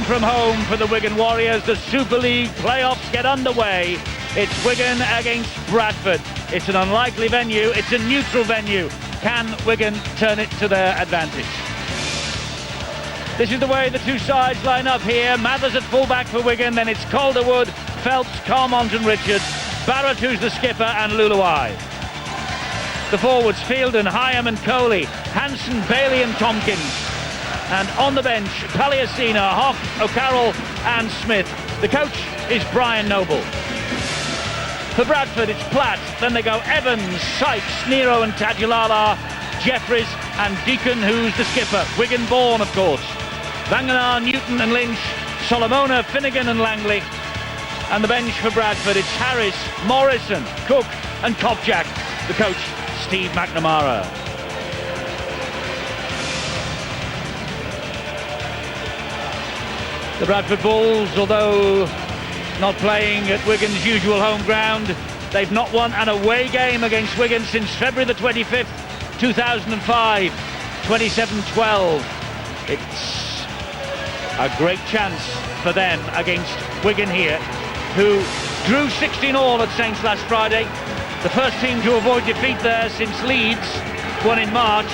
from home for the Wigan Warriors. The Super League playoffs get underway. It's Wigan against Bradford. It's an unlikely venue. It's a neutral venue. Can Wigan turn it to their advantage? This is the way the two sides line up here. Mathers at fullback for Wigan, then it's Calderwood, Phelps, Carmont and Richards, Barrett, who's the skipper, and Luluai. The forwards, Fielden, Hyam and Coley, Hanson, Bailey and Tompkins. And on the bench, Palliasina, Hock, O'Carroll and Smith. The coach is Brian Noble. For Bradford, it's Platt, then they go Evans, Sykes, Nero and Tadulala, Jeffries and Deacon, who's the skipper. Wigan born, of course. Vanganar, Newton and Lynch, Solomona, Finnegan and Langley. And the bench for Bradford, it's Harris, Morrison, Cook and Kopchak. The coach, Steve McNamara. The Bradford Bulls, although not playing at Wigan's usual home ground, they've not won an away game against Wigan since February the 25th, 2005, 27-12. It's a great chance for them against Wigan here, who drew 16-all at Saints last Friday. The first team to avoid defeat there since Leeds won in March.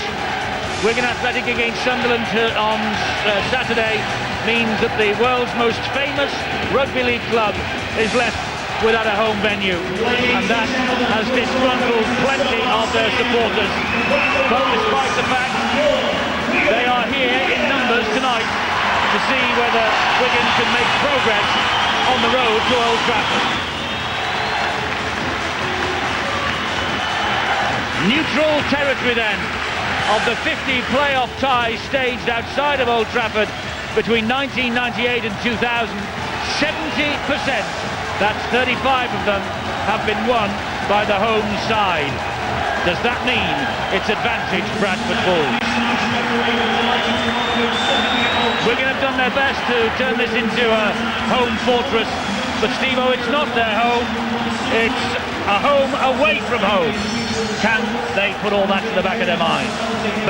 Wigan Athletic against Sunderland on Saturday means that the world's most famous rugby league club is left without a home venue, and that has disgruntled plenty of their supporters. But despite the fact they are here in numbers tonight to see whether Wigan can make progress on the road to Old Trafford. Neutral territory then of the 50 playoff ties staged outside of Old Trafford between 1998 and 2000. 70%, that's 35 of them, have been won by the home side. Does that mean it's advantage Bradford Bulls? Wigan have done their best to turn this into a home fortress, but Steve-O, it's not their home, it's a home away from home. Can they put all that to the back of their mind?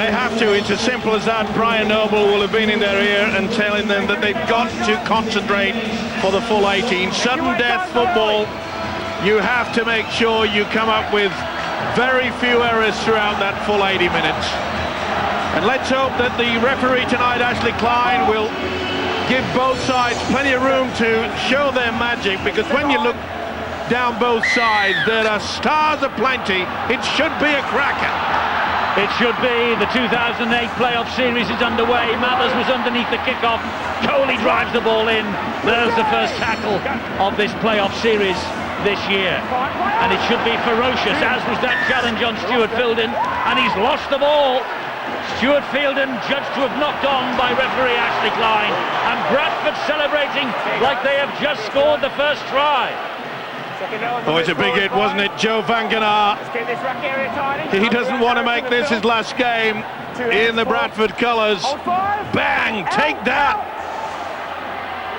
They have to. It's as simple as that. Brian Noble will have been in their ear and telling them that they've got to concentrate for the full 18. Sudden death football, you have to make sure you come up with very few errors throughout that full 80 minutes. And let's hope that the referee tonight, Ashley Klein, will give both sides plenty of room to show their magic, because when you look down both sides, there are stars aplenty. It should be a cracker. It should be. The 2008 playoff series is underway. Mathers was underneath the kickoff. Coley drives the ball in. There's the first tackle of this playoff series this year. And it should be ferocious, as was that challenge on Stuart Fielden. And he's lost the ball. Stuart Fielden judged to have knocked on by referee Ashley Klein. And Bradford celebrating like they have just scored the first try. Oh, it's a big hit, wasn't it? Joe Vanganar. He doesn't want to make this his last game in the Bradford colours. Bang! Take that!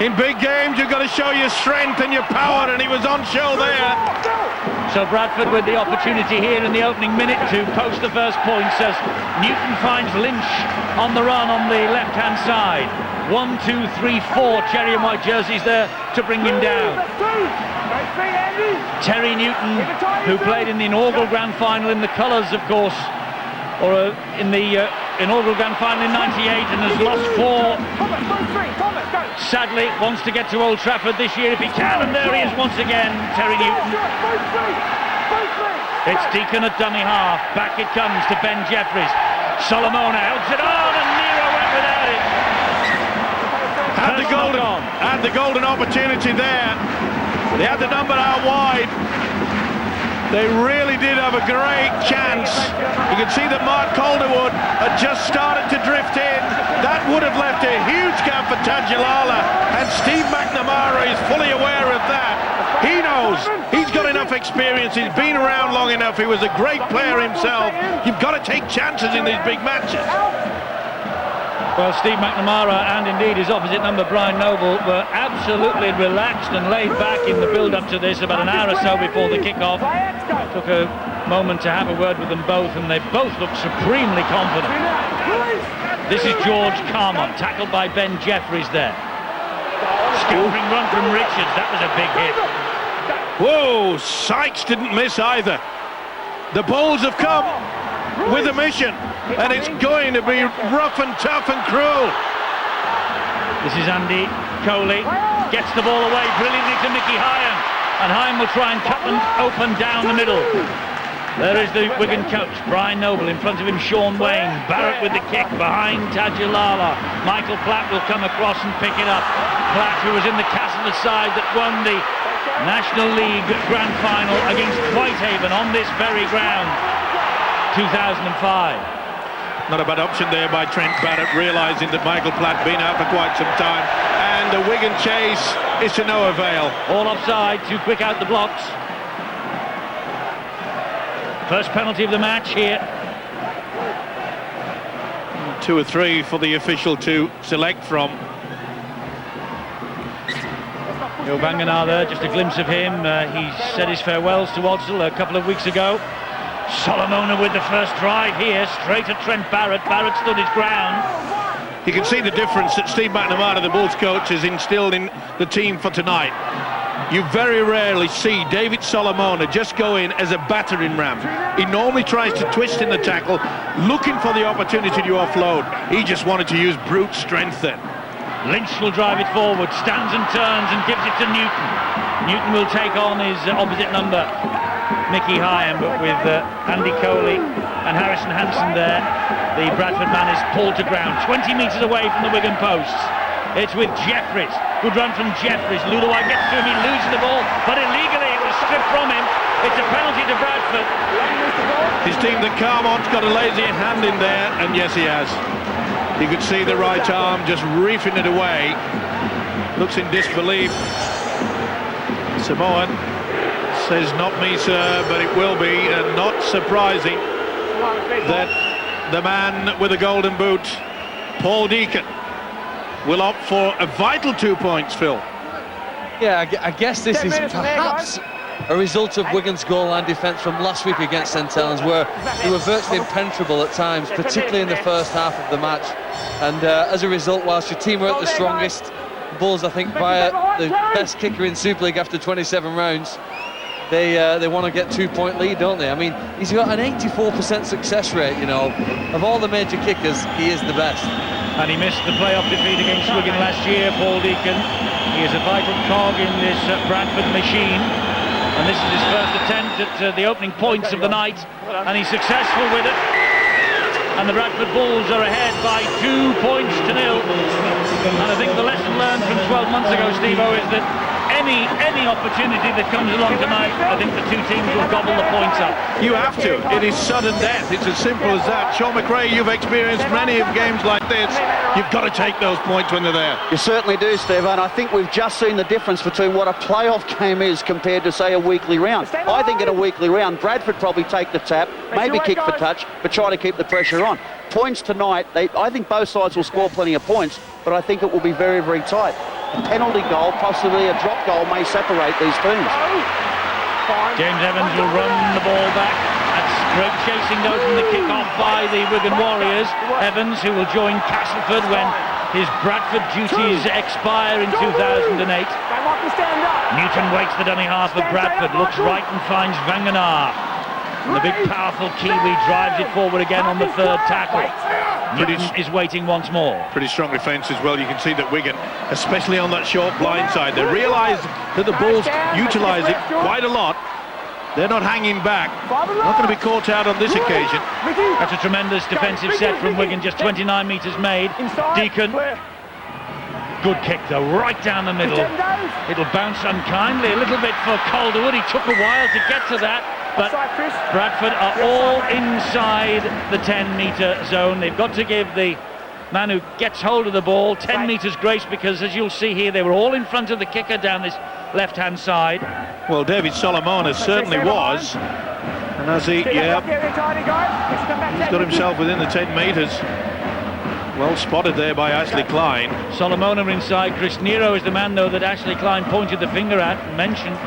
In big games, you've got to show your strength and your power, and he was on show there. So Bradford with the opportunity here in the opening minute to post the first points as Newton finds Lynch on the run on the left-hand side. 1, 2, 3, 4 cherry and white jerseys there to bring him down. Terry Newton, who played in the inaugural grand final in the colours, of course, or in the inaugural grand final in '98, and has lost 4. Sadly, wants to get to Old Trafford this year if he can, and there he is once again, Terry Newton. It's Deacon at dummy half. Back it comes to Ben Jeffries. Solomona helps it on, and Nero went without it. Had the golden opportunity there. They had the number out wide. They really did have a great chance. You can see that Mark Calderwood had just started to drift in. That would have left a huge gap for Tadulala, and Steve McNamara is fully aware of that. He knows he's got enough experience, he's been around long enough, he was a great player himself. You've got to take chances in these big matches. Well, Steve McNamara and indeed his opposite number, Brian Noble, were absolutely relaxed and laid back in the build-up to this about an hour or so before the kick-off. Took a moment to have a word with them both, and they both looked supremely confident. This is George Carmont, tackled by Ben Jeffries there. Scampering run from Richards, that was a big hit. Whoa, Sykes didn't miss either. The Bulls have come with a mission, and it's going to be rough and tough and cruel. This is Andy Coley, gets the ball away brilliantly to Mickey Hyam, and Hyam will try and cut them open down the middle. There is the Wigan coach, Brian Noble, in front of him Sean Wayne, Barrett with the kick, behind Tajulala. Michael Platt will come across and pick it up. Platt, who was in the Castleton side that won the National League Grand Final against Whitehaven on this very ground, 2005. Not a bad option there by Trent Barrett, realising that Michael Platt been out for quite some time, and the Wigan chase is to no avail. All offside, too quick out the blocks. First penalty of the match here. 2 or 3 for the official to select from. Vanganar there, just a glimpse of him. He said his farewells to Odsal a couple of weeks ago. Solomona with the first drive here, straight at Trent Barrett. Barrett stood his ground. You can see the difference that Steve McNamara, the Bulls coach, has instilled in the team for tonight. You very rarely see David Solomona just go in as a battering ram. He normally tries to twist in the tackle, looking for the opportunity to offload. He just wanted to use brute strength then. Lynch will drive it forward, stands and turns and gives it to Newton. Newton will take on his opposite number, Mickey Hyam, but with Andy Coley and Harrison Hansen there, the Bradford man is pulled to ground, 20 metres away from the Wigan posts. It's with Jeffries. Good run from Jeffries. Ludovic gets to him, he loses the ball, but illegally it was stripped from him. It's a penalty to Bradford. His team, the Carmont's got a lazy hand in there, and yes, he has. You could see the right arm just reefing it away. Looks in disbelief. Samoan says, "Not me, sir," but it will be, and not surprising that the man with the golden boot, Paul Deacon, will opt for a vital 2 points, Phil. Yeah, I guess this is perhaps a result of Wigan's goal line defence from last week against St Helens, where they were virtually impenetrable at times, particularly in the first half of the match. And as a result, whilst your team were at the strongest, Bulls, I think, via the best kicker in Super League after 27 rounds, they want to get 2 point lead, don't they? I mean, he's got an 84% success rate, you know. Of all the major kickers, he is the best. And he missed the playoff defeat against Wigan last year, Paul Deacon. He is a vital cog in this Bradford machine. And this is his first attempt at the opening points of the night. And he's successful with it. And the Bradford Bulls are ahead by 2 points to 0. And I think the lesson learned from 12 months ago, Steve-O, is that any opportunity that comes along tonight, I think the two teams will gobble the points up. You have to. It is sudden death. It's as simple as that. Sean McRae, you've experienced many of games like this. You've got to take those points when they're there. You certainly do, Steve, and I think we've just seen the difference between what a playoff game is compared to, say, a weekly round. I think in a weekly round, Bradford probably take the tap, maybe kick for touch, but try to keep the pressure on. Points tonight, I think both sides will score plenty of points, but I think it will be very, very tight. A penalty goal, possibly a drop goal, may separate these teams. James Evans will run the ball back. That's great chasing though from the kick-off by the Wigan Warriors. Evans, who will join Castleford when his Bradford duties expire in 2008. Newton waits the dummy half of Bradford, looks right and finds Vanganar. And the big powerful Kiwi drives it forward again on the third tackle. Newton is waiting once more. Pretty strong defence as well. You can see that Wigan, especially on that short blind side, they realise that the Bulls utilise it quite a lot. They're not hanging back. Not going to be caught out on this occasion. That's a tremendous defensive set from Wigan, just 29 metres made. Deacon. Good kick though, right down the middle. It'll bounce unkindly a little bit for Calderwood. He took a while to get to that, but Bradford are all inside the 10-metre zone. They've got to give the man who gets hold of the ball 10 metres grace, because as you'll see here, they were all in front of the kicker down this left-hand side. Well, David Solomona certainly was, and as he's got himself within the 10 metres. Well spotted there by Ashley Klein. Solomona inside. Chris Nero is the man, though, that Ashley Klein pointed the finger at and mentioned.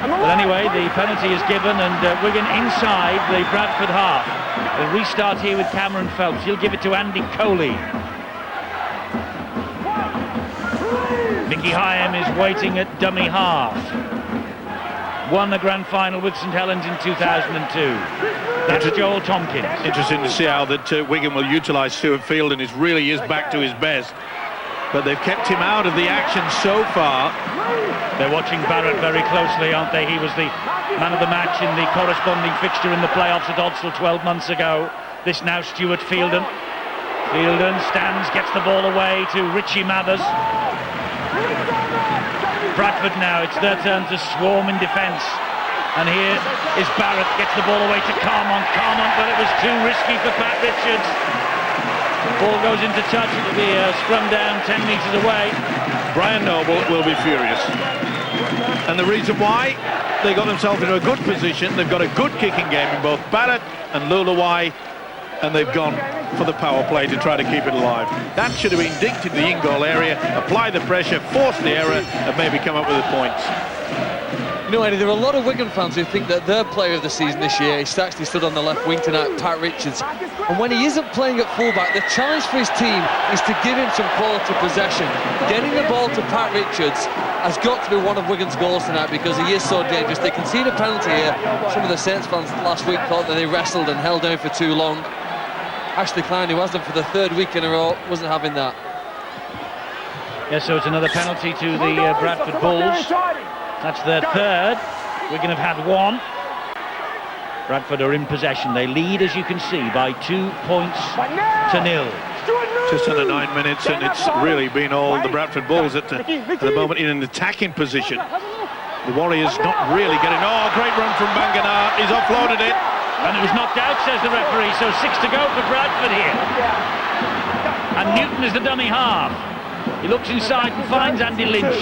But anyway, the penalty is given, and Wigan inside the Bradford half. A restart here with Cameron Phelps. He'll give it to Andy Coley. Frankie Hyam is waiting at dummy half. Won the grand final with St Helens in 2002. That's Joel Tompkins. Interesting to see how that Wigan will utilise Stuart Fielden. He really is back to his best. But they've kept him out of the action so far. They're watching Barrett very closely, aren't they? He was the man of the match in the corresponding fixture in the playoffs at Odsal 12 months ago. This now Stuart Fielden. Fielden stands, gets the ball away to Richie Mathers. Bradford now, it's their turn to swarm in defence. And here is Barrett, gets the ball away to Carmont. Carmont, but it was too risky for Pat Richards. Ball goes into touch, it'll be a scrum down 10 metres away. Brian Noble will be furious. And the reason why, they got themselves into a good position. They've got a good kicking game in both Barrett and Lulawai, and they've gone for the power play to try to keep it alive. That should have been dinked in the in-goal area, apply the pressure, force the error, and maybe come up with the points. You know, Eddie, there are a lot of Wigan fans who think that their player of the season this year, he's actually stood on the left wing tonight, Pat Richards. And when he isn't playing at fullback, the challenge for his team is to give him some quality possession. Getting the ball to Pat Richards has got to be one of Wigan's goals tonight because he is so dangerous. They concede a penalty here. Some of the Saints fans last week thought that they wrestled and held down for too long. Ashley Klein, who has them for the third week in a row, wasn't having that. Yes, so it's another penalty to the Bradford Bulls. That's their third. Wigan have had one. Bradford are in possession. They lead, as you can see, by 2 points to 0. Just under 9 minutes, and it's really been all the Bradford Bulls at the moment in an attacking position. The Warriors not really getting... Oh, great run from Banganar. He's offloaded it. And it was knocked out, says the referee, so 6 to go for Bradford here. And Newton is the dummy half. He looks inside and finds Andy Lynch.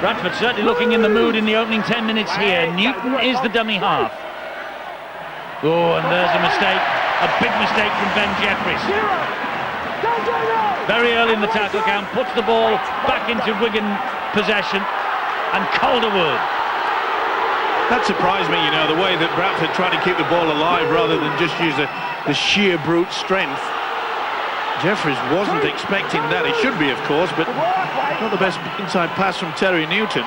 Bradford certainly looking in the mood in the opening 10 minutes here. Newton is the dummy half. Oh, and there's a mistake, a big mistake from Ben Jeffries. Very early in the tackle count, puts the ball back into Wigan possession, and Calderwood. That surprised me, you know, the way that Bradford tried to keep the ball alive rather than just use the sheer brute strength. Jeffries wasn't expecting that. He should be, of course, but not the best inside pass from Terry Newton.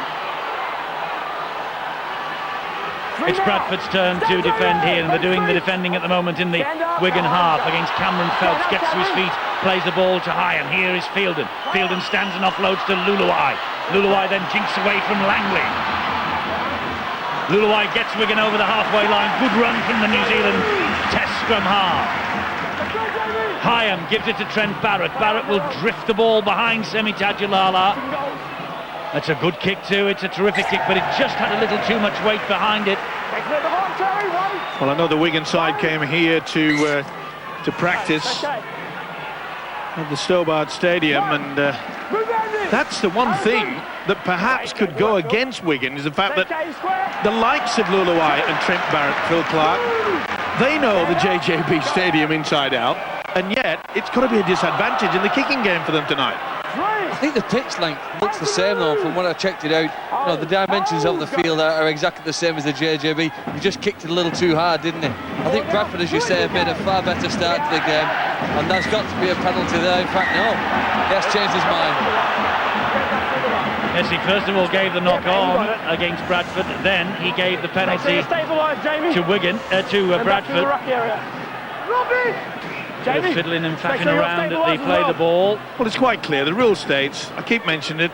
It's Bradford's turn to defend here, and they're doing the defending at the moment in the Wigan half against Cameron Phelps. Gets to his feet, plays the ball to Hyam. Here is Fielden. Fielden stands and offloads to Lulawai. Lulawai then jinks away from Langley. Lulawai gets Wigan over the halfway line. Good run from the New Zealand test scrum half. Hyam gives it to Trent Barrett. Barrett will drift the ball behind Semi Tajulala. That's a good kick too. It's a terrific kick, but it just had a little too much weight behind it. Well, I know the Wigan side came here to practice at the Stobart Stadium, and that's the one thing that perhaps could go against Wigan, is the fact that the likes of Lulawai and Trent Barrett, Phil Clark, they know the JJB Stadium inside out, and yet it's got to be a disadvantage in the kicking game for them tonight. I think the pitch length looks the same though. From when I checked it out, you know, the dimensions of the field are exactly the same as the JJB. He just kicked it a little too hard, didn't he? I think Bradford, as you say, have made a far better start to the game, and there's got to be a penalty there. In fact, no, he has changed his mind. Yes, he first of all gave the knock on against Bradford, then he gave the penalty to Wigan, to Bradford. They're fiddling and faffing around as they play the ball. Well, it's quite clear. The rule states, I keep mentioning it,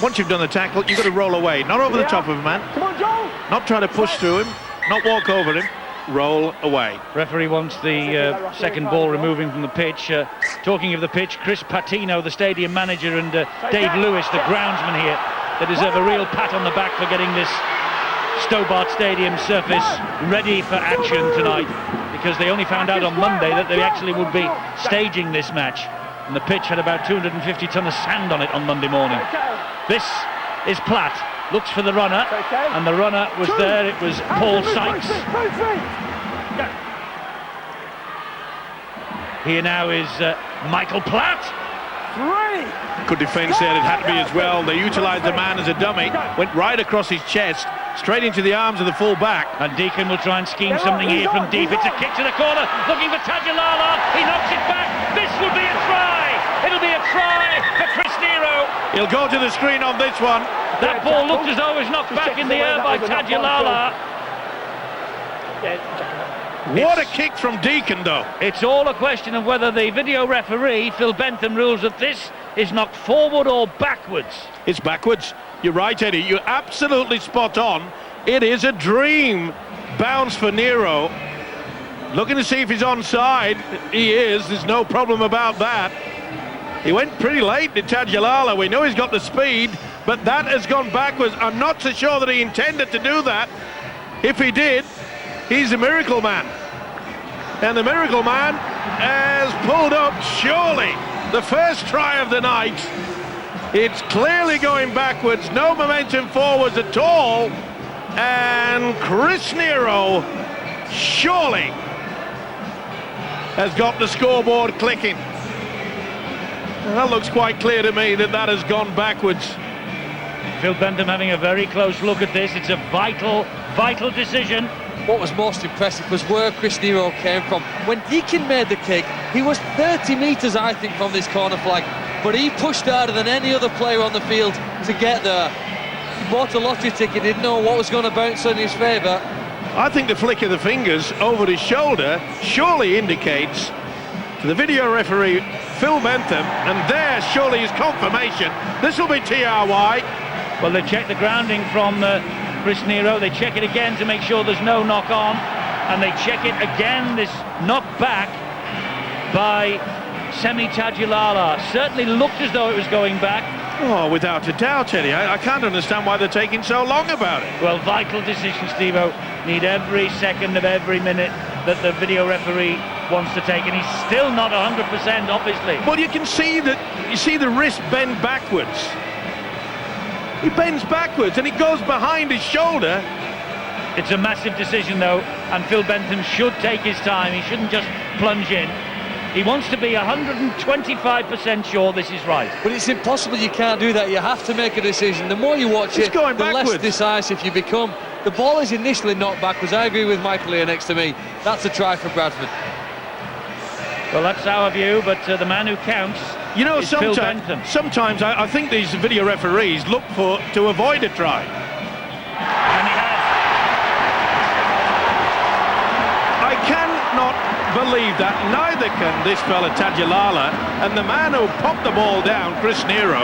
once you've done the tackle, you've got to roll away. Not over the top of a man. Not try to push through him. Not walk over him. Roll away. Referee wants the second ball removing from the pitch. Talking of the pitch, Chris Patino, the stadium manager, and Dave Lewis, the groundsman here, they deserve a real pat on the back for getting this Stobart Stadium surface ready for action tonight, because they only found out on Monday that they actually would be staging this match, and the pitch had about 250 tonne of sand on it on Monday morning. This is Platt, looks for the runner, and the runner was there. It was Paul Sykes. Here now is Michael Platt. Good defence there, it had to be as well. They utilised the man as a dummy, went right across his chest, straight into the arms of the full back. And Deacon will try and scheme something here from deep. It's a kick to the corner, looking for Tajulala. He knocks it back. This will be a try. It'll be a try for Chris Nero. He'll go to the screen on this one. That ball looked as though it was knocked back in the air by Tadulala. What a kick from Deacon, though. It's all a question of whether the video referee, Phil Bentham, rules that this is knocked forward or backwards. It's backwards. You're right, Eddie. You're absolutely spot on. It is a dream bounce for Nero. Looking to see if he's onside. He is. There's no problem about that. He went pretty late to Tadulala. We know he's got the speed, but that has gone backwards. I'm not so sure that he intended to do that. If he did, he's a miracle man. And the miracle man has pulled up, surely, the first try of the night. It's clearly going backwards, no momentum forwards at all. And Chris Nero, surely, has got the scoreboard clicking. And that looks quite clear to me that that has gone backwards. Phil Bentham having a very close look at this. It's a vital, vital decision. What was most impressive was where Chris Nero came from. When Deacon made the kick, he was 30 metres, I think, from this corner flag, but he pushed harder than any other player on the field to get there. He bought a lottery ticket, didn't know what was going to bounce in his favour. I think the flick of the fingers over his shoulder surely indicates to the video referee, Phil Bentham, and there surely is confirmation. This will be TRY. Well, they check the grounding from Chris Nero. They check it again to make sure there's no knock on, and they check it again, this knock back by Semi Tadulala. Certainly looked as though it was going back. Oh, without a doubt, Eddie. I can't understand why they're taking so long about it. Well, vital decision, Steve-O. Need every second of every minute that the video referee wants to take, and he's still not 100%, obviously. Well, you can see that, you see the wrist bend backwards. He bends backwards and it goes behind his shoulder. It's a massive decision, though, and Phil Bentham should take his time. He shouldn't just plunge in. He wants to be 125% sure this is right. But it's impossible, you can't do that. You have to make a decision. The more you watch it, the less decisive you become. The ball is initially knocked backwards. I agree with Michael here next to me. That's a try for Bradford. Well, that's our view, but the man who counts, you know, is Phil Bentham. Sometimes I think these video referees look to avoid a try. And he has. I cannot believe that. Neither can this fella Tadulala, and the man who popped the ball down, Chris Nero.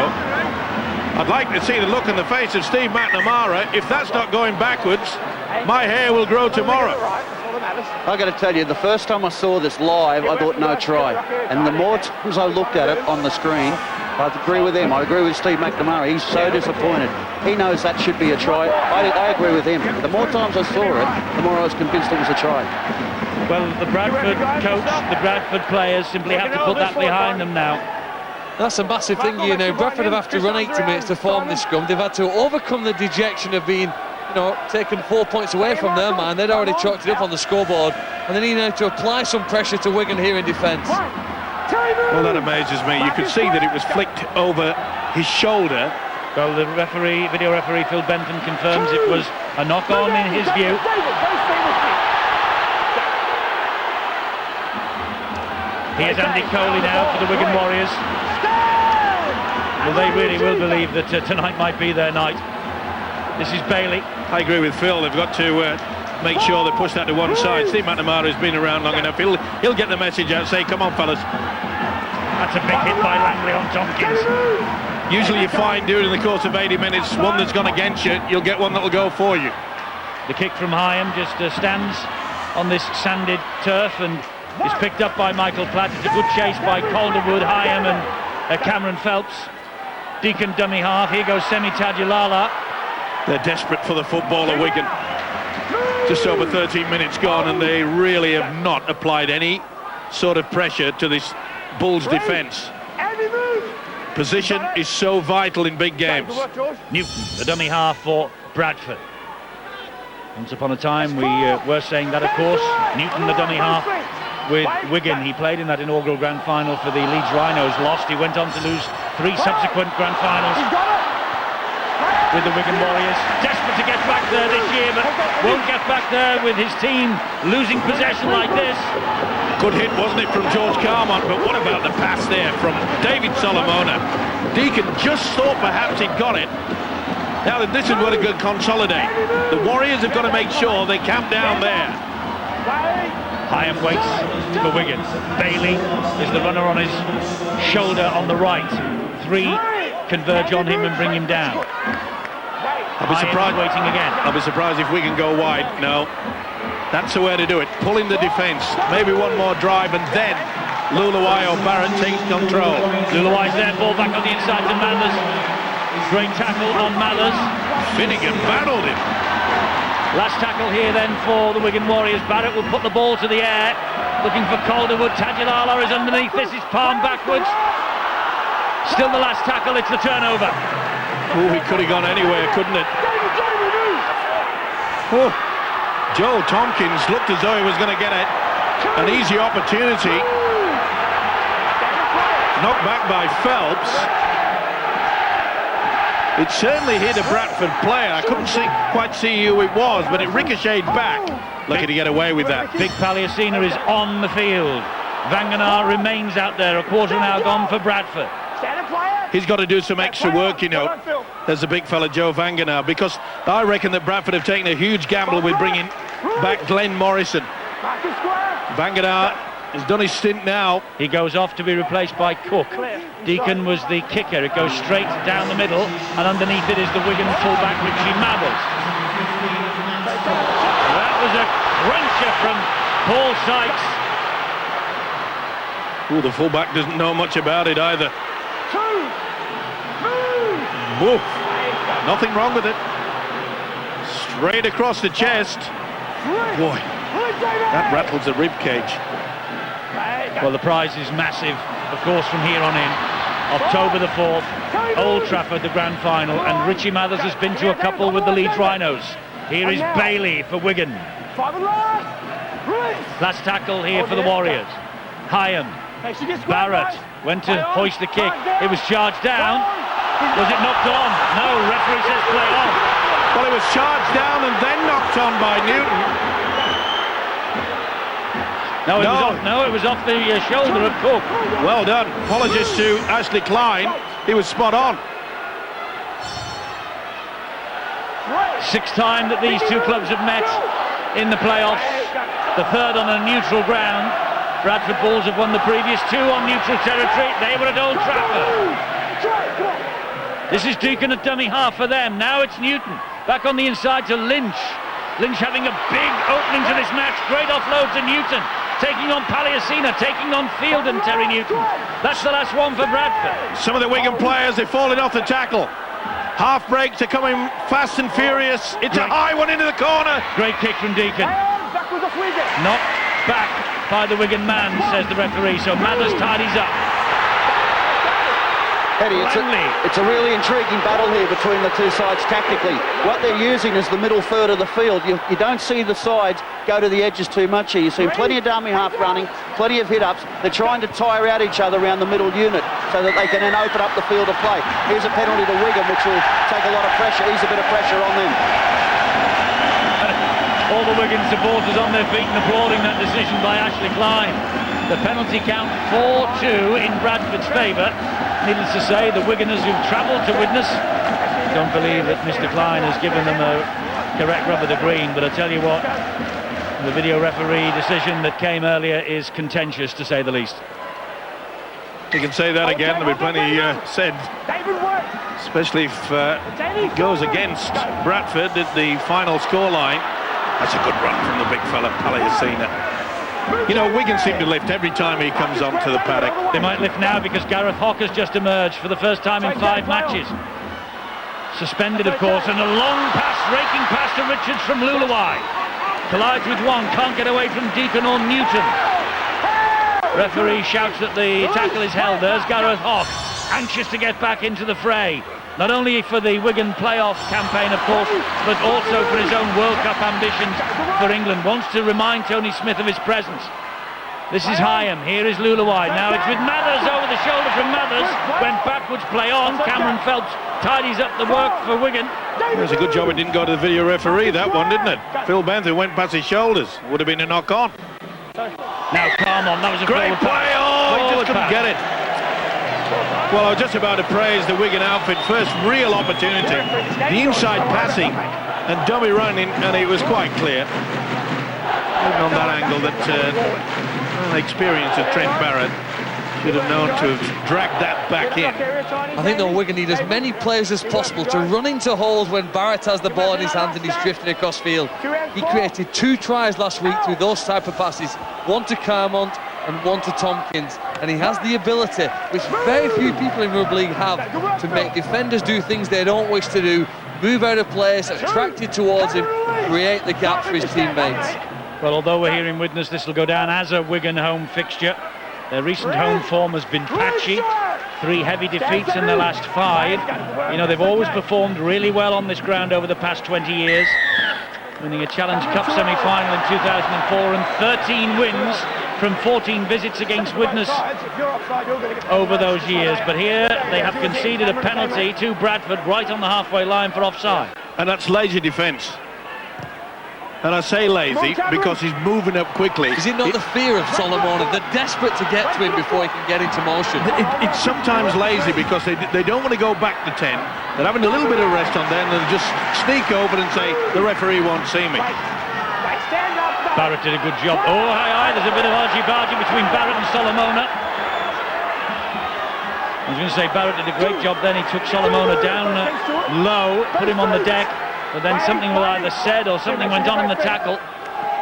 I'd like to see the look on the face of Steve McNamara. If that's not going backwards, my hair will grow tomorrow. I've got to tell you, the first time I saw this live, I thought no try. And the more times I looked at it on the screen, I agree with him. I agree with Steve McNamara. He's so disappointed. He knows that should be a try. I agree with him. The more times I saw it, the more I was convinced it was a try. Well, the Bradford coach, the Bradford players simply have to put that behind them now. That's a massive thing, you know. Bradford have had to run 80 minutes to form this scrum. They've had to overcome the dejection of being, you know, taken 4 points away from their man. They'd already chalked it up on the scoreboard, and they need now to apply some pressure to Wigan here in defence. Well, that amazes me. You could see that it was flicked over his shoulder. Well, the referee, video referee Phil Bentham confirms it was a knock-on in his view. Here's Andy Coley now for the Wigan Warriors. Well, they really will believe that tonight might be their night. This is Bailey. I agree with Phil. They've got to make sure they push that to one side. Steve McNamara has been around long enough. He'll get the message out, say, come on, fellas. That's a big hit by Langley on Tompkins. Usually you find during the course of 80 minutes, one that's gone against you, you'll get one that'll go for you. The kick from Hyam just stands on this sanded turf and is picked up by Michael Platt. It's a good chase by Calderwood, Hyam and Cameron Phelps. Deacon dummy half. Here goes Semi Tadulala. They're desperate for the football of Wigan. Just over 13 minutes gone, and they really have not applied any sort of pressure to this Bulls defence. Position is so vital in big games. Newton, the dummy half for Bradford. Once upon a time we were saying that, of course. Newton, the dummy half with Wigan. He played in that inaugural grand final for the Leeds Rhinos, lost. He went on to lose 3 subsequent grand finals. with the Wigan Warriors. Desperate to get back there this year, but won't get back there with his team losing possession like this. Good hit, wasn't it, from George Carmont? But what about the pass there from David Solomona? Deacon just thought perhaps he'd got it. Now this is where he could consolidate. The Warriors have got to make sure they camp down there. Hyam waits for Wigan. Bailey is the runner on his shoulder on the right. 3 converge on him and bring him down. I'll be surprised. Waiting again. I'll be surprised if Wigan go wide. No, that's the way to do it. Pull in the defence. Maybe one more drive and then Luluai or Barrett takes control. Luluai's there, ball back on the inside to Mathers. Great tackle on Mathers. Finnegan battled him. Last tackle here then for the Wigan Warriors. Barrett will put the ball to the air, looking for Calderwood. Tajidala is underneath this, his palm backwards. Still the last tackle, it's the turnover. Oh, he could have gone anywhere, couldn't it? Oh, Joel Tompkins looked as though he was going to get an easy opportunity. Knocked back by Phelps. It certainly hit a Bradford player. I couldn't quite see who it was, but it ricocheted back. Lucky to get away with that. Big Palliasina is on the field. Vanganar remains out there, a quarter an hour gone for Bradford. He's got to do some extra work, you know. There's the big fella Joe Vanganar, because I reckon that Bradford have taken a huge gamble with bringing back Glenn Morrison. Vanganar has done his stint now. He goes off to be replaced by Cook. Deacon was the kicker. It goes straight down the middle, and underneath it is the Wigan fullback Richie Mathers. That was a cruncher from Paul Sykes. Oh, the fullback doesn't know much about it either. Woof. Nothing wrong with it. Straight across the chest. Boy, that rattles the rib cage. Well, the prize is massive, of course, from here on in. October the 4th, Old Trafford, the grand final, and Richie Mathers has been to a couple with the Leeds Rhinos. Here is Bailey for Wigan. Last tackle here for the Warriors. Hyam. Barrett went to hoist the kick. It was charged down. Was it knocked on? No, referee says play on. Well, it was charged down and then knocked on by Newton. No, it was off the shoulder of Cook. Well done. Apologies to Ashley Klein. He was spot on. 6th time that these two clubs have met in the playoffs. The 3rd on a neutral ground. Bradford Bulls have won the previous 2 on neutral territory. They were at Old Trafford. This is Deacon at dummy half for them. Now it's Newton. Back on the inside to Lynch. Lynch having a big opening to this match. Great offload to Newton. Taking on Palliasina, taking on Field and Terry Newton. That's the last one for Bradford. Some of the Wigan players, they've fallen off the tackle. Half breaks are coming fast and furious. It's a high one into the corner. Great kick from Deacon. Not back by the Wigan man, says the referee. So Mathers tidies up. Eddie, it's a really intriguing battle here between the two sides tactically. What they're using is the middle third of the field. You don't see the sides go to the edges too much here. You see plenty of dummy half running, plenty of hit-ups. They're trying to tire out each other around the middle unit so that they can then open up the field of play. Here's a penalty to Wigan, which will take a lot of pressure, ease a bit of pressure on them. All the Wigan supporters on their feet and applauding that decision by Ashley Klein. The penalty count 4-2 in Bradford's favour. Needless to say, the Wiganers who've travelled to witness don't believe that Mr. Klein has given them a correct rub of the green, but I tell you what, the video referee decision that came earlier is contentious, to say the least. You can say that again, there'll be plenty said, especially if it goes against Bradford at the final scoreline. That's a good run from the big fella, Palliasina. You know, Wigan seem to lift every time he comes onto the paddock. They might lift now because Gareth Hock has just emerged for the first time in 5 matches. Suspended, of course, and a long pass, raking pass to Richards from Luluai. Collides with one, can't get away from Deacon or Newton. Referee shouts that the tackle is held. There's Gareth Hock, anxious to get back into the fray. Not only for the Wigan playoff campaign, of course, but also for his own World Cup ambitions for England. Wants to remind Tony Smith of his presence. This is Hyam. Here is Lulawai. Now it's with Mathers over the shoulder from Mathers. Went backwards, play on. Cameron Phelps tidies up the work for Wigan. It was a good job it didn't go to the video referee, that one, didn't it? Phil Bentham went past his shoulders. Would have been a knock-on. Now Carmon, that was a Great forward play. pass. Oh, he Forward just couldn't pass. get it. Well, I was just about to praise the Wigan outfit. First real opportunity. The inside passing and dummy running, and it was quite clear. Even on that angle that the experience of Trent Barrett should have known to have dragged that back in. I think though Wigan need as many players as possible to run into holes when Barrett has the ball in his hands and he's drifting across field. He created 2 tries last week through those type of passes, one to Carmont and one to Tompkins, and he has the ability, which very few people in rugby league have, to make defenders do things they don't wish to do, move out of place, attracted towards him, create the gap for his teammates. Well, although we're here in Widnes, this will go down as a Wigan home fixture. Their recent home form has been patchy. 3 heavy defeats in their last 5. You know, they've always performed really well on this ground over the past 20 years, winning a Challenge Cup semi-final in 2004 and 13 wins from 14 visits against Widnes over those years. But here they have conceded a penalty to Bradford right on the halfway line for offside. And that's lazy defence. And I say lazy because he's moving up quickly. Is it not the fear of Solomon? They're desperate to get to him before he can get into motion. It's sometimes lazy because they don't want to go back to 10. They're having a little bit of rest on there and they'll just sneak over and say, the referee won't see me. Barrett did a good job. Oh, hi, there's a bit of argy-bargy between Barrett and Solomona. I was going to say Barrett did a great job then. He took Solomona down low, put him on the deck, but then something was either said or something went on in the tackle.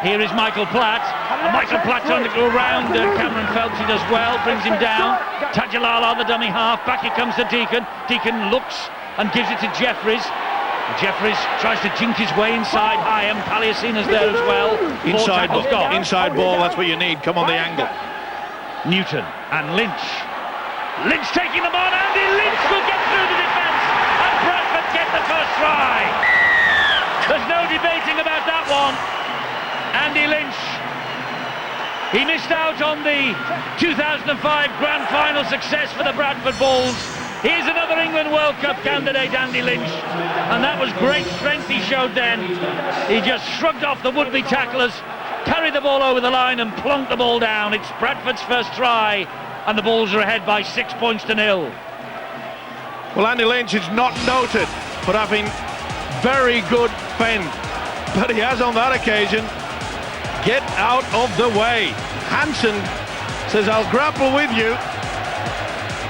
Here is Michael Platt, and Michael Platt trying to go around Cameron Phelps. He does well, brings him down. Tajalala, the dummy half, back here comes the Deacon. Deacon looks and gives it to Jeffries. Jeffries tries to jink his way inside. Hyam, Paliasina's there as well. Inside ball, that's what you need. Come on the angle. Newton and Lynch. Lynch taking them on. Andy Lynch will get through the defence, and Bradford get the first try. There's no debating about that one. Andy Lynch. He missed out on the 2005 Grand Final success for the Bradford Bulls. Here's another England World Cup candidate, Andy Lynch. And that was great strength he showed then. He just shrugged off the would-be tacklers, carried the ball over the line and plonked the ball down. It's Bradford's first try, and the Bulls are ahead by 6 points to 0. Well, Andy Lynch is not noted for having very good fend, but he has on that occasion. Get out of the way. Hansen says, I'll grapple with you.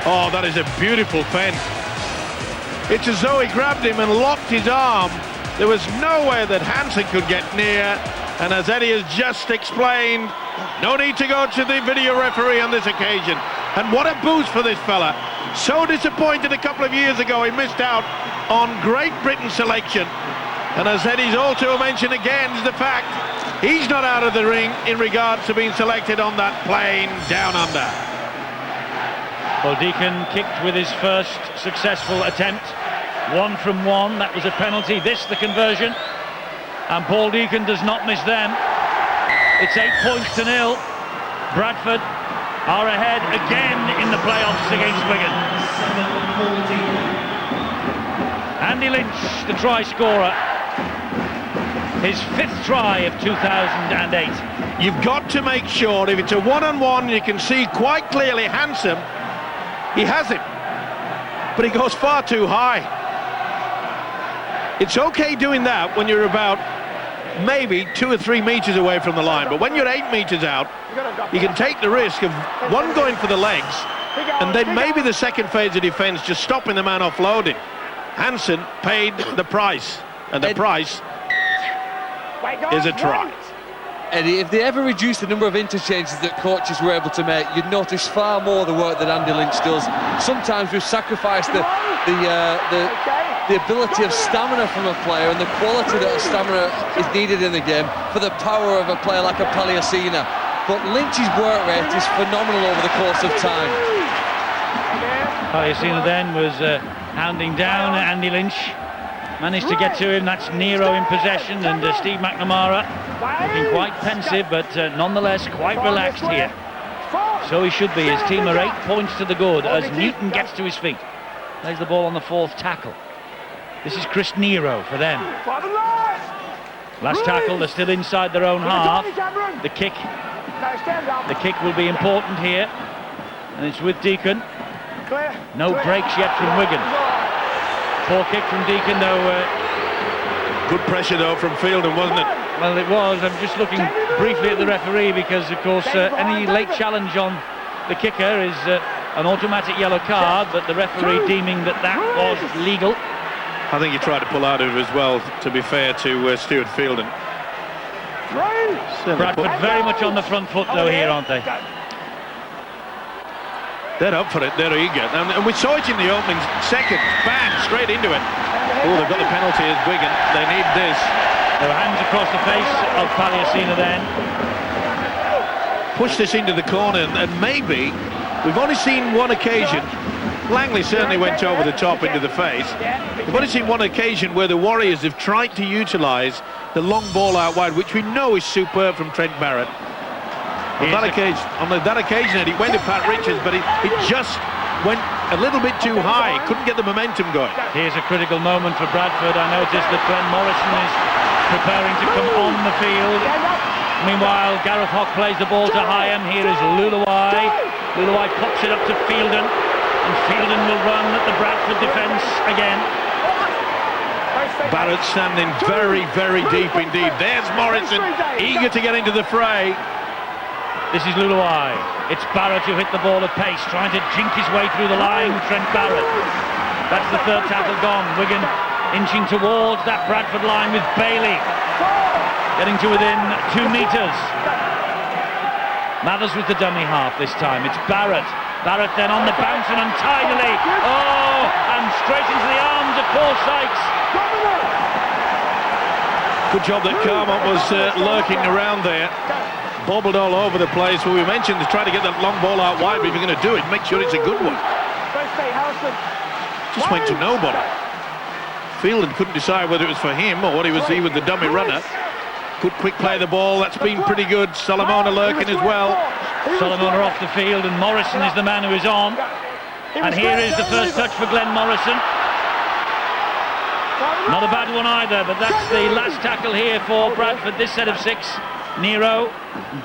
Oh, that is a beautiful fend. It's as though he grabbed him and locked his arm. There was no way that Hansen could get near. And as Eddie has just explained, no need to go to the video referee on this occasion. And what a boost for this fella. So disappointed a couple of years ago he missed out on Great Britain selection. And as Eddie's also mentioned again is the fact he's not out of the ring in regards to being selected on that plane down under. Well, Deacon kicked with his first successful attempt. 1 from 1, that was a penalty. This, the conversion. And Paul Deacon does not miss them. It's 8 points to 0. Bradford are ahead again in the playoffs against Wigan. Andy Lynch, the try scorer. His 5th try of 2008. You've got to make sure if it's a one-on-one, you can see quite clearly Hansen. He has him, but he goes far too high. It's okay doing that when you're about maybe 2 or 3 meters away from the line, but when you're 8 meters out, you can take the risk of one going for the legs, and then maybe the second phase of defence just stopping the man offloading. Hansen paid the price, and the price is a try. Eddie, if they ever reduced the number of interchanges that coaches were able to make, you'd notice far more the work that Andy Lynch does. Sometimes we've sacrificed the ability of stamina from a player and the quality that stamina is needed in the game for the power of a player like a Paliasina. But Lynch's work rate is phenomenal over the course of time. Paliasina then was hounding down Andy Lynch. Managed to get to him. That's Nero in possession, and Steve McNamara looking quite pensive, but nonetheless quite relaxed here. So he should be. His team are 8 points to the good as Newton gets to his feet. There's the ball on the 4th tackle. This is Chris Nero for them. Last tackle, they're still inside their own half. The kick will be important here. And it's with Deacon. No breaks yet from Wigan. Poor kick from Deacon, though. Good pressure, though, from Fielden, wasn't it? Well, it was. I'm just looking briefly at the referee because, of course, any late challenge on the kicker is an automatic yellow card, but the referee deeming that was legal. I think he tried to pull out of it as well, to be fair to Stuart Fielden. Bradford very much on the front foot, though, here, aren't they? They're up for it, they're eager. And we saw it in the opening second. Bang, straight into it. Oh, they've got the penalty as Wigan. They need this. Their hands across the face of Palliasina then. Push this into the corner, and maybe, we've only seen one occasion. Langley certainly went over the top into the face. We've only seen one occasion where the Warriors have tried to utilise the long ball out wide, which we know is superb from Trent Barrett. On that occasion, it went to Pat Richards, but it just went a little bit too high. Couldn't get the momentum going. Here's a critical moment for Bradford. I noticed that Glenn Morrison is preparing to come on the field. Meanwhile, Gareth Hock plays the ball to Hyam. Here is Luluai. Luluai pops it up to Fielden, and Fielden will run at the Bradford defence again. Barrett standing very, very deep indeed. There's Morrison, eager to get into the fray. This is Luluai. It's Barrett who hit the ball at pace, trying to jink his way through the line. Trent Barrett. That's the 3rd tackle gone. Wigan inching towards that Bradford line with Bailey, getting to within 2 metres. Mathers with the dummy half this time. It's Barrett. Barrett then on the bounce and untidily. Oh, and straight into the arms of Paul Sykes. Good job that Carmont was lurking around there. Bobbled all over the place. Well, we mentioned to try to get that long ball out wide, but if you're going to do it, make sure it's a good one. Just went to nobody. Fielden couldn't decide whether it was for him or what he was with the dummy runner. Good quick play of the ball. That's been pretty good. Solomona lurking as well. Solomona off the field, and Morrison is the man who is on. And here is the first touch for Glenn Morrison. Not a bad one either, but that's the last tackle here for Bradford, this set of 6. Nero,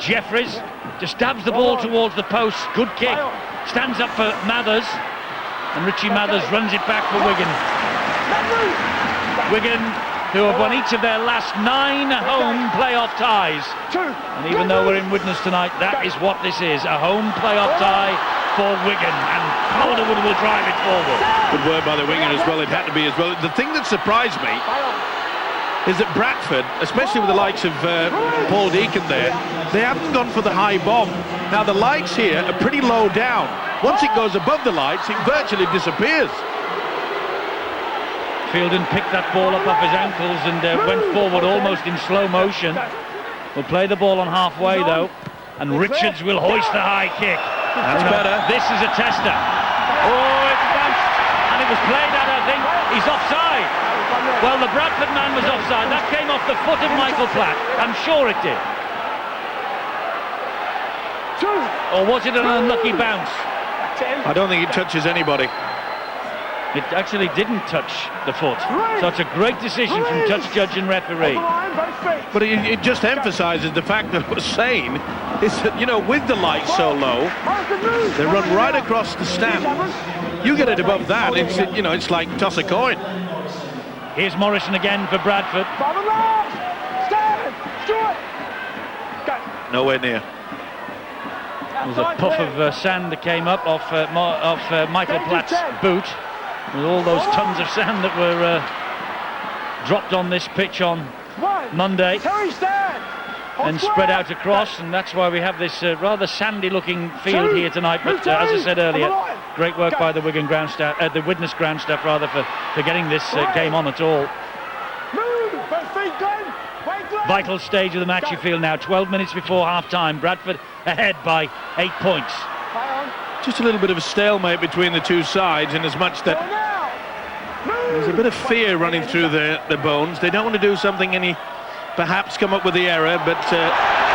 Jeffries just stabs the ball towards the post. Good kick, stands up for Mathers, and Richie Mathers runs it back for Wigan. Wigan, who have won each of their last 9 home playoff ties. And even though we're in Widnes tonight, that is what this is, a home playoff tie for Wigan, and Calderwood will drive it forward. Good work by the winger as well, it had to be as well. The thing that surprised me is that Bradford, especially with the likes of Paul Deacon there, they haven't gone for the high bomb. Now the lights here are pretty low down. Once it goes above the lights, it virtually disappears. Fielden picked that ball up off his ankles and went forward almost in slow motion. We'll play the ball on halfway though, and Richards will hoist the high kick. That's better. This is a tester. Oh, it's bounced, and it was played out, I think. He's offside. Well, the Bradford man was offside. That came off the foot of Michael Platt. I'm sure it did. Or was it an unlucky bounce? I don't think it touches anybody. It actually didn't touch the foot. So it's a great decision from touch judge and referee. But it just emphasises the fact that I was saying is that, you know, with the lights so low, they run right across the stand. You get it above that, it's, you know, it's like toss a coin. Here's Morrison again for Bradford. Nowhere near. There's a puff of sand that came up off Michael Platt's boot. With all those tons of sand that were dropped on this pitch on Monday and spread out across, and that's why we have this rather sandy-looking field here tonight. But as I said earlier, great work by the Wigan ground staff, the Widnes ground staff rather, for getting this game on at all. Vital stage of the match, you feel now. 12 minutes before half-time. Bradford ahead by 8 points. Just a little bit of a stalemate between the two sides, in as much that there's a bit of fear running through their bones. They don't want to do something perhaps come up with the error, but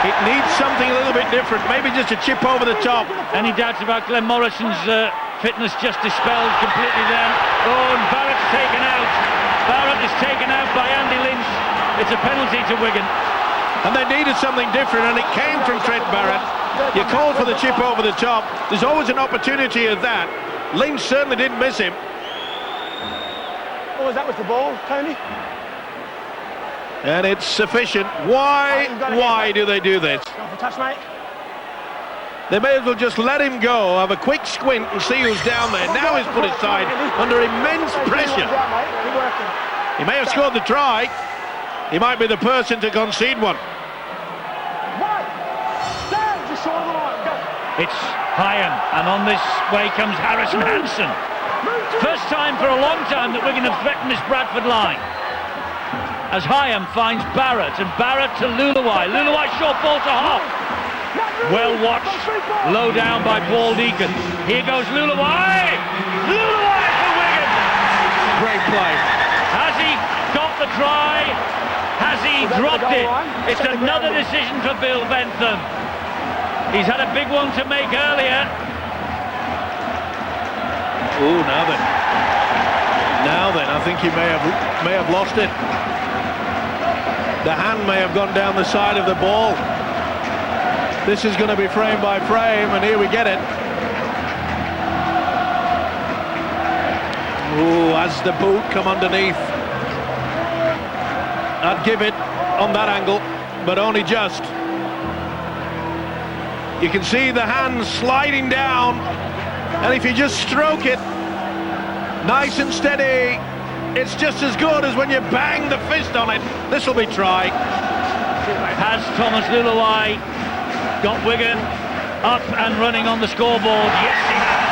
It needs something a little bit different, maybe just a chip over the top. Any doubts about Glenn Morrison's fitness just dispelled completely then. Oh, and Barrett's taken out. Barrett is taken out by Andy Lynch. It's a penalty to Wigan. And they needed something different, and it came from Trent Barrett. You called for the chip over the top. There's always an opportunity of that. Lynch certainly didn't miss him. Oh, that was the ball, Tony? And it's sufficient. Why do they do this? Go for touch, mate. They may as well just let him go, have a quick squint and see who's down there. Now he's put his side under immense pressure. He may have scored the try. He might be the person to concede one. It's Hyan, and on this way comes Harrison Hansen. First time for a long time that Wigan have threatened this Bradford line. As Hyan finds Barrett, and Barrett to Luluwai. Luluwai short ball to Hoff. Well watched, low down by Paul Deacon. Here goes Luluwai. Luluwai for Wigan. Great play. Has he got the try? Has he dropped it? It's another decision for Bill Bentham. He's had a big one to make earlier. Oh, now then, I think he may have lost it. The hand may have gone down the side of the ball. This is going to be frame by frame, and here we get it. Oh, has the boot come underneath? I'd give it on that angle, but only just. You can see the hand sliding down, and if you just stroke it nice and steady, it's just as good as when you bang the fist on it. This will be try. Has Thomas Luluwai got Wigan up and running on the scoreboard? Yes, he has.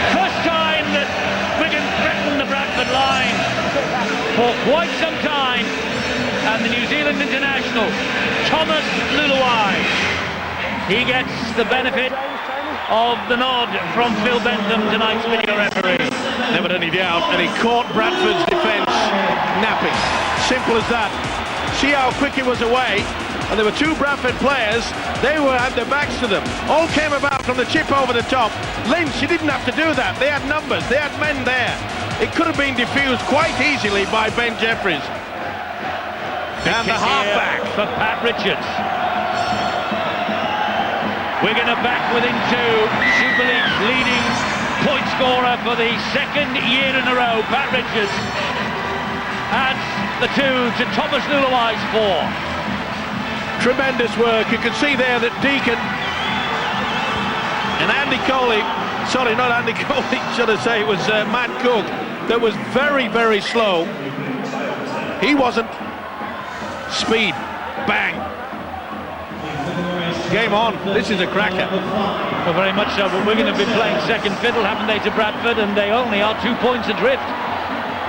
First time that Wigan threatened the Bradford line for quite some time. And the New Zealand international, Thomas Luluwai, he gets the benefit of the nod from Phil Bentham, tonight's video referee. Never any doubt, and he caught Bradford's defence napping. Simple as that. See how quick it was away, and there were two Bradford players. They had their backs to them. All came about from the chip over the top. Lynch, he didn't have to do that. They had numbers, they had men there. It could have been diffused quite easily by Ben Jeffries. And the halfback for Pat Richards. Wigan are back within two. Super League's leading point scorer for the second year in a row. Pat Richards adds the two to Thomas Luluwai's four. Tremendous work. You can see there that Deacon and Andy Coley, sorry, not Andy Coley, should I say, it was Matt Cook, that was very, very slow. He wasn't. Speed, bang. Game on. This is a cracker. Well, very much so, but Wigan have been playing second fiddle, haven't they, to Bradford, and they only are 2 points adrift.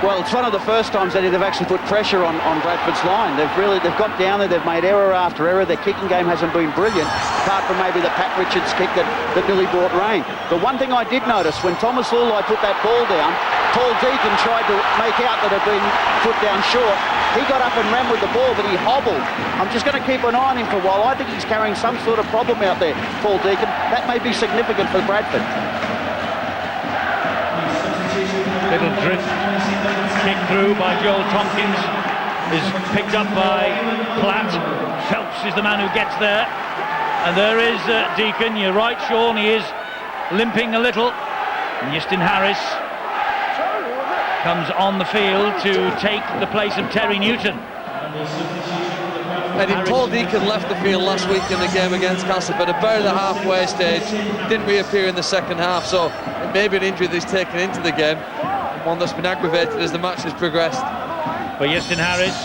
Well, it's one of the first times that they've actually put pressure on Bradford's line. They've got down there, they've made error after error. Their kicking game hasn't been brilliant, apart from maybe the Pat Richards kick that nearly brought rain. But one thing I did notice, when Thomas Luluwai put that ball down, Paul Deacon tried to make out that it had been put down short. He got up and ran with the ball, but he hobbled. I'm just going to keep an eye on him for a while. I think he's carrying some sort of problem out there, Paul Deacon. That may be significant for Bradford. Little drift kick through by Joel Tompkins is picked up by Platt. Phelps is the man who gets there, and there is Deacon. You're right, Sean, he is limping a little. And Justin Harris comes on the field to take the place of Terry Newton. And Paul Deacon left the field last week in the game against Castleford, about the halfway stage, didn't reappear in the second half, so it may be an injury that he's taken into the game, and one that's been aggravated as the match has progressed. But Justin Harris,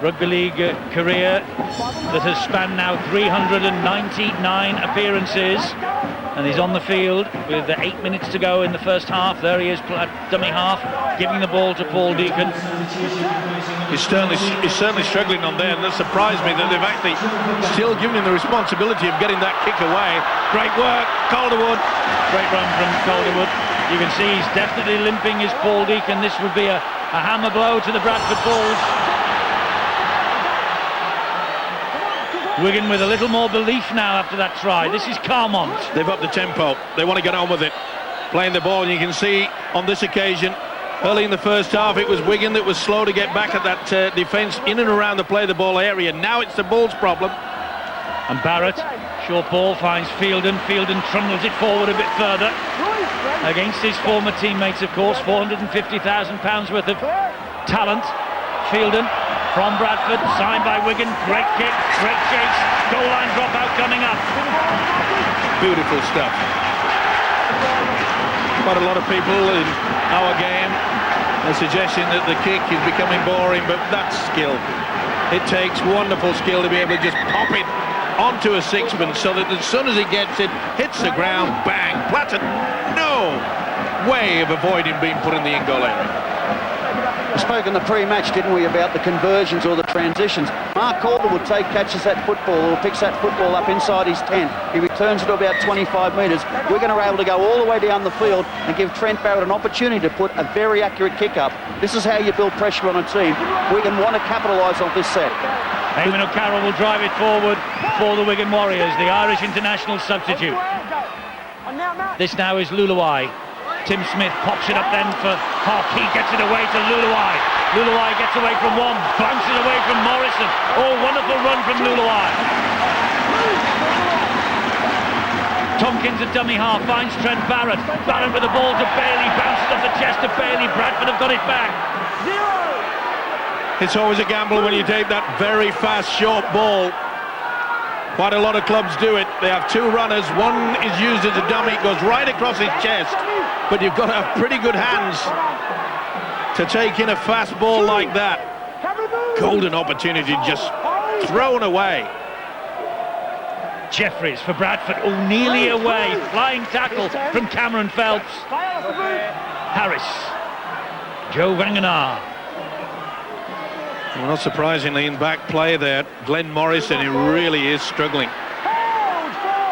rugby league career that has spanned now 399 appearances, and he's on the field with 8 minutes to go in the first half. There he is, dummy half, giving the ball to Paul Deacon. He's certainly struggling on there, and that surprised me that they've actually still given him the responsibility of getting that kick away. Great work, Calderwood. Great run from Calderwood. You can see he's definitely limping, is Paul Deacon. This would be a A hammer blow to the Bradford Bulls. Wigan with a little more belief now after that try. This is Carmont. They've upped the tempo. They want to get on with it. Playing the ball, and you can see on this occasion, early in the first half, it was Wigan that was slow to get back at that defence in and around the play the ball area. Now it's the Bulls' problem. And Barrett, short ball, finds Fielden. Fielden trundles it forward a bit further. Against his former teammates, of course, £450,000 worth of talent. Fielden from Bradford, signed by Wigan. Great kick, great chase. Goal line dropout coming up. Beautiful stuff. Quite a lot of people in our game are suggesting that the kick is becoming boring, but that's skill. It takes wonderful skill to be able to just pop it onto a sixpence so that as soon as it gets it, hits the ground, bang, Platten. No way of avoiding being put in the in-goal area. We spoke in the pre-match, didn't we, about the conversions or the transitions. Mark Calderwood catches that football or picks that football up inside his 10. He returns it to about 25 metres. We're going to be able to go all the way down the field and give Trent Barrett an opportunity to put a very accurate kick up. This is how you build pressure on a team. Wigan want to capitalise on this set. Eamon O'Carroll will drive it forward for the Wigan Warriors, the Irish international substitute. This now is Luluai. Tim Smith pops it up then for Hock. He gets it away to Luluai. Luluai gets away from one, bounces away from Morrison. Oh, wonderful run from Luluai. Tompkins at dummy half finds Trent Barrett. Barrett with the ball to Bailey, bounces off the chest of Bailey. Bradford have got it back. It's always a gamble when you take that very fast short ball. Quite a lot of clubs do it. They have two runners. One is used as a dummy. It goes right across his chest. But you've got to have pretty good hands to take in a fast ball like that. Golden opportunity just thrown away. Jeffries for Bradford. Oh, nearly away. Flying tackle from Cameron Phelps. Harris. Joe Wanganar. Well, not surprisingly, in back play there, Glenn Morrison, who really is struggling.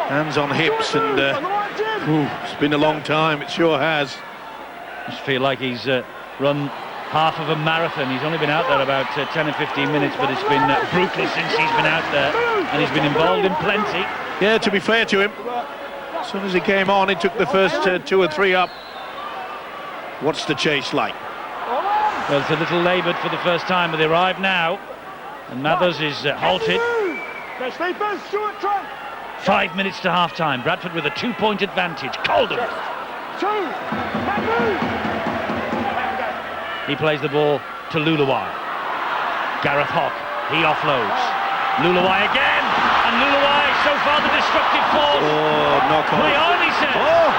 Hands on hips, and it's been a long time, it sure has. I just feel like he's run half of a marathon. He's only been out there about 10 or 15 minutes, but it's been brutal since he's been out there, and he's been involved in plenty. Yeah, to be fair to him, as soon as he came on, he took the first 2 or 3 up. What's the chase like? Well, it's a little laboured for the first time, but they arrive now, and Mathers is halted. 5 minutes to half-time. Bradford with a 2-point advantage. Calderwood. He plays the ball to Luluai. Gareth Hock. He offloads. Luluai again, and Luluai so far the destructive force. Oh, knock on. Play on, he said. Oh!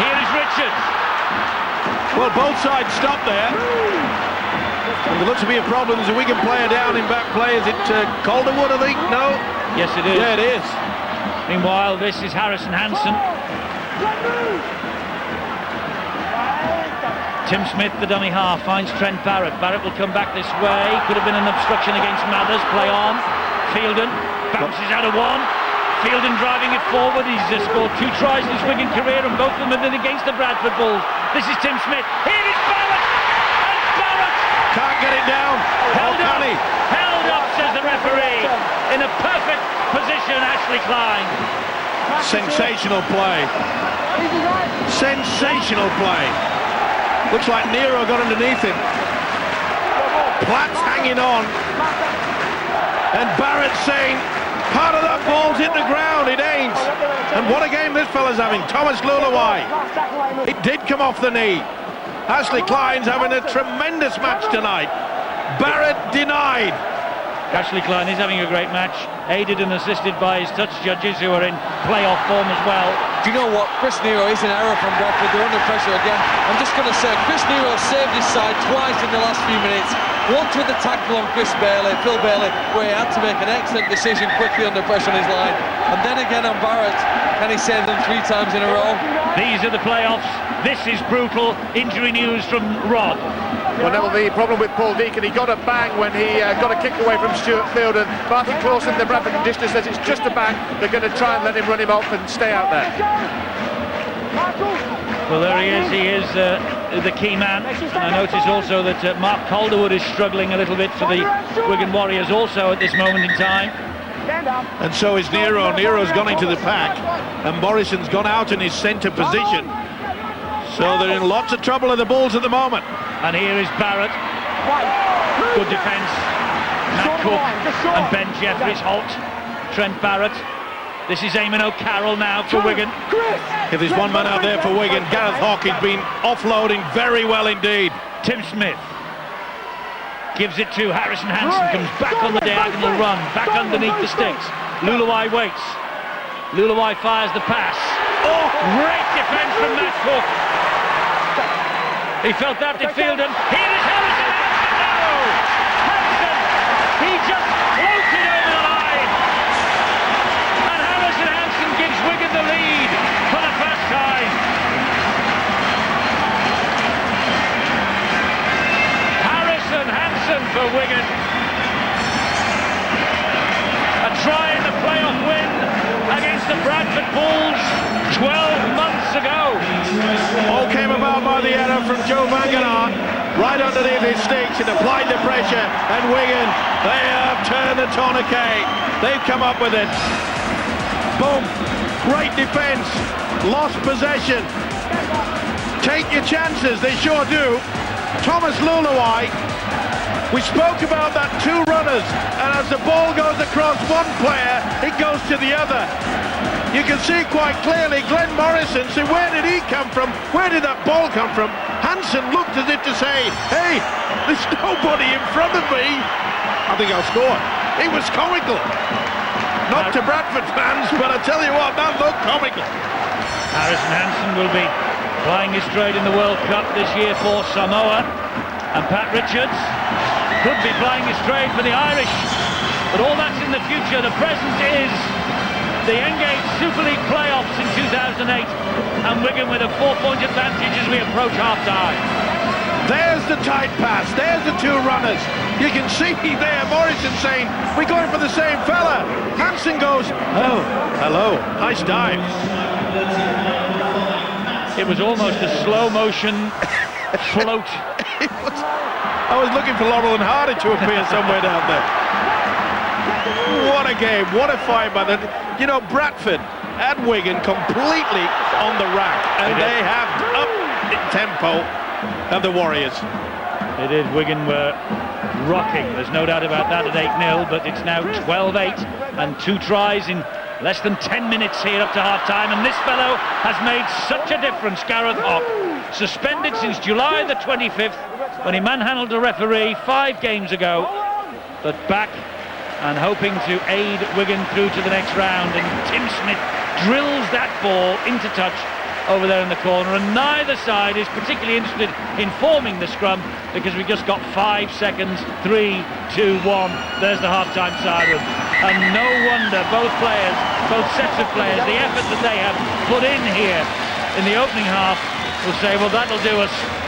Here is Richards. Well, both sides stopped there. And there looks to be a problem. There's a Wigan player down in back play. Is it Calderwood, I think? No? Yes, it is. Yeah, it is. Meanwhile, this is Harrison Hansen. Tim Smith, the dummy half, finds Trent Barrett. Barrett will come back this way. Could have been an obstruction against Mathers. Play on. Fielden bounces out of one. Fielden driving it forward. He's scored 2 tries in his Wigan career, and both of them have been against the Bradford Bulls. This is Tim Smith. Here is Barrett, and Barrett can't get it down. Held up, Kenny. held up, says the referee. In a perfect position, Ashley Klein. Sensational play. Sensational play. Looks like Nero got underneath him. Platt's hanging on, and Barrett saying, part of that ball's hit the ground, it ain't. And what a game this fella's having, Thomas Luluai. It did come off the knee. Ashley Klein's having a tremendous match tonight. Barrett denied. Ashley Klein is having a great match, aided and assisted by his touch judges who are in playoff form as well. Do you know what? Chris Nero is an error from Bradford. They're under pressure again. I'm just going to say, Chris Nero saved his side twice in the last few minutes. Once with the tackle on Phil Bailey, where he had to make an excellent decision quickly under pressure on his line. And then again on Barrett, can he save them 3 times in a row? These are the playoffs. This is brutal. Injury news from Rob. Well, Neville, the problem with Paul Deacon, he got a bang when he got a kick away from Stuart Fielden. Martin Clausen, the Bradford conditioner, says it's just a bang. They're going to try and let him run him off and stay out there. Well, there he is. He is the key man. And I notice also that Mark Calderwood is struggling a little bit for the Wigan Warriors also at this moment in time. And so is Nero. Nero's gone into the pack, and Morrison's gone out in his centre position. So they're in lots of trouble at the Bulls at the moment. And here is Barrett. Good defence. Matt Cook and Ben Jeffries halt. Trent Barrett. This is Eamon O'Carroll now for Wigan. If there's one man out there for Wigan, Gareth Hock has been offloading very well indeed. Tim Smith gives it to Harrison Hansen, comes back on the diagonal run, back underneath the sticks. Luluwai waits. Luluwai fires the pass. Oh, great defence from Matt Cook. He felt that midfield, and here is Harrison Hansen. Oh, Hansen, he just floated over the line. And Harrison Hansen gives Wigan the lead for the first time. Harrison Hansen for Wigan. A try in the playoff win against the Bradford Bulls 12 months ago. All came about by the error from Joe Vangenaar, right underneath his sticks, and applied the pressure, and Wigan, they have turned the tourniquet. They've come up with it. Boom, great defence, lost possession. Take your chances, they sure do. Thomas Luluwai, we spoke about that two runners, and as the ball goes across one player, it goes to the other. You can see quite clearly Glenn Morrison, see, where did he come from? Where did that ball come from? Hansen looked as if to say, hey, there's nobody in front of me. I think I'll score. It was comical. Not to Bradford fans, but I tell you what, that looked comical. Harrison Hansen will be flying his trade in the World Cup this year for Samoa. And Pat Richards could be flying his trade for the Irish. But all that's in the future. The present is the Engage Super League playoffs in 2008, and Wigan with a 4-point advantage as we approach half-time. There's the tight pass, there's the two runners. You can see there Morrison saying, we're going for the same fella. Hansen goes, oh, hello, nice dive. It was almost a slow-motion float. I was looking for Laurel and Hardy to appear somewhere down there. What a game, what a fight by the... You know, Bradford and Wigan completely on the rack, and they have upped the tempo of the Warriors. It is. Wigan were rocking, there's no doubt about that, at 8-0, but it's now 12-8 and 2 tries in less than 10 minutes here up to half-time, and this fellow has made such a difference, Gareth Hock. Suspended since July the 25th, when he manhandled a referee 5 games ago, but back and hoping to aid Wigan through to the next round, and Tim Smith drills that ball into touch over there in the corner, and neither side is particularly interested in forming the scrum because we just got 5 seconds. 3, 2, 1, there's the half-time siren, and no wonder both sets of players, the effort that they have put in here in the opening half, will say, well, that'll do us.